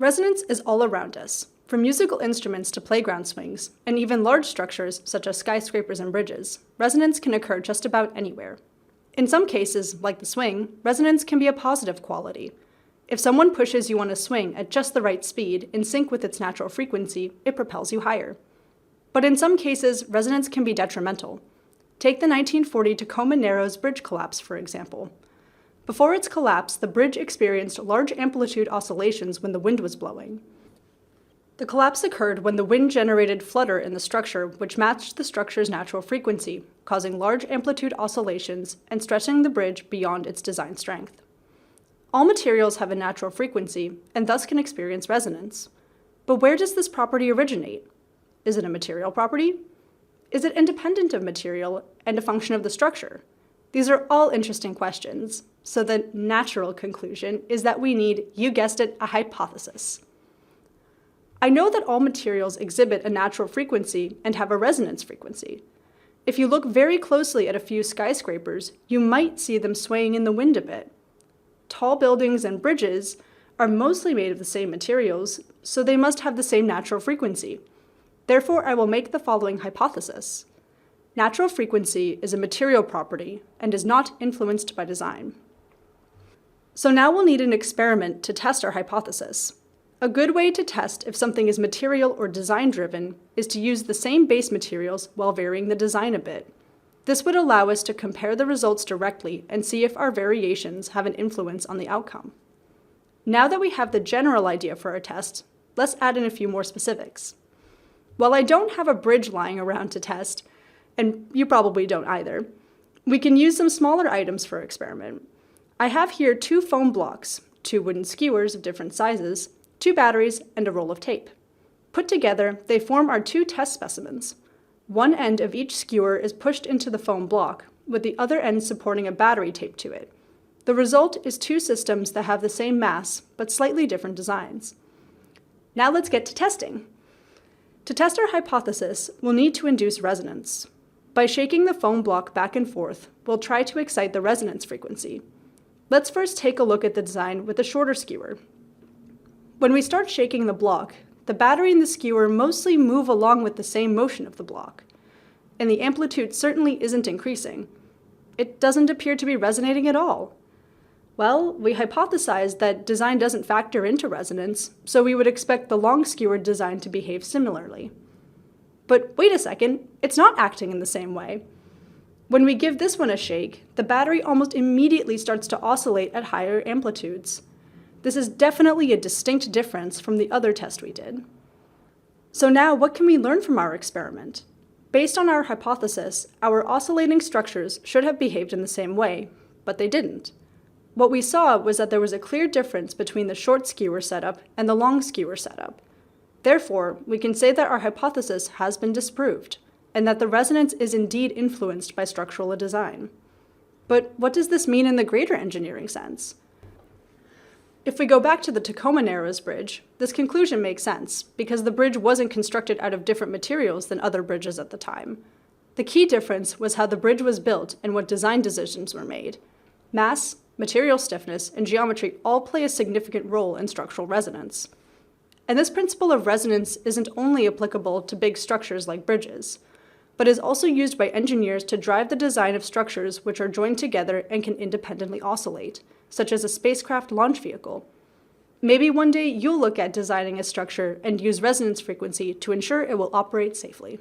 Resonance is all around us, from musical instruments to playground swings, and even large structures such as skyscrapers and bridges. Resonance can occur just about anywhere. In some cases, like the swing, resonance can be a positive quality. If someone pushes you on a swing at just the right speed, in sync with its natural frequency, it propels you higher. But in some cases, resonance can be detrimental. Take the 1940 Tacoma Narrows Bridge collapse, for example. Before its collapse, the bridge experienced large amplitude oscillations when the wind was blowing. The collapse occurred when the wind generated flutter in the structure, which matched the structure's natural frequency, causing large amplitude oscillations and stretching the bridge beyond its design strength. All materials have a natural frequency and thus can experience resonance. But where does this property originate? Is it a material property? Is it independent of material and a function of the structure? These are all interesting questions, so the natural conclusion is that we need, you guessed it, a hypothesis. I know that all materials exhibit a natural frequency and have a resonance frequency. If you look very closely at a few skyscrapers, you might see them swaying in the wind a bit. Tall buildings and bridges are mostly made of the same materials, so they must have the same natural frequency. Therefore, I will make the following hypothesis. Natural frequency is a material property and is not influenced by design. So now we'll need an experiment to test our hypothesis. A good way to test if something is material or design-driven is to use the same base materials while varying the design a bit. This would allow us to compare the results directly and see if our variations have an influence on the outcome. Now that we have the general idea for our test, let's add in a few more specifics. While I don't have a bridge lying around to test, and you probably don't either, we can use some smaller items for our experiment. I have here 2 foam blocks, 2 wooden skewers of different sizes, 2 batteries, and a roll of tape. Put together, they form our 2 test specimens. One end of each skewer is pushed into the foam block, with the other end supporting a battery taped to it. The result is 2 systems that have the same mass, but slightly different designs. Now let's get to testing. To test our hypothesis, we'll need to induce resonance. By shaking the foam block back and forth, we'll try to excite the resonance frequency. Let's first take a look at the design with a shorter skewer. When we start shaking the block, the battery and the skewer mostly move along with the same motion of the block, and the amplitude certainly isn't increasing. It doesn't appear to be resonating at all. Well, we hypothesized that design doesn't factor into resonance, so we would expect the long skewered design to behave similarly. But wait a second, it's not acting in the same way. When we give this one a shake, the battery almost immediately starts to oscillate at higher amplitudes. This is definitely a distinct difference from the other test we did. So now, what can we learn from our experiment? Based on our hypothesis, our oscillating structures should have behaved in the same way, but they didn't. What we saw was that there was a clear difference between the short skewer setup and the long skewer setup. Therefore, we can say that our hypothesis has been disproved, and that the resonance is indeed influenced by structural design. But what does this mean in the greater engineering sense? If we go back to the Tacoma Narrows Bridge, this conclusion makes sense, because the bridge wasn't constructed out of different materials than other bridges at the time. The key difference was how the bridge was built and what design decisions were made. Mass, material stiffness, and geometry all play a significant role in structural resonance. And this principle of resonance isn't only applicable to big structures like bridges, but is also used by engineers to drive the design of structures which are joined together and can independently oscillate, such as a spacecraft launch vehicle. Maybe one day you'll look at designing a structure and use resonance frequency to ensure it will operate safely.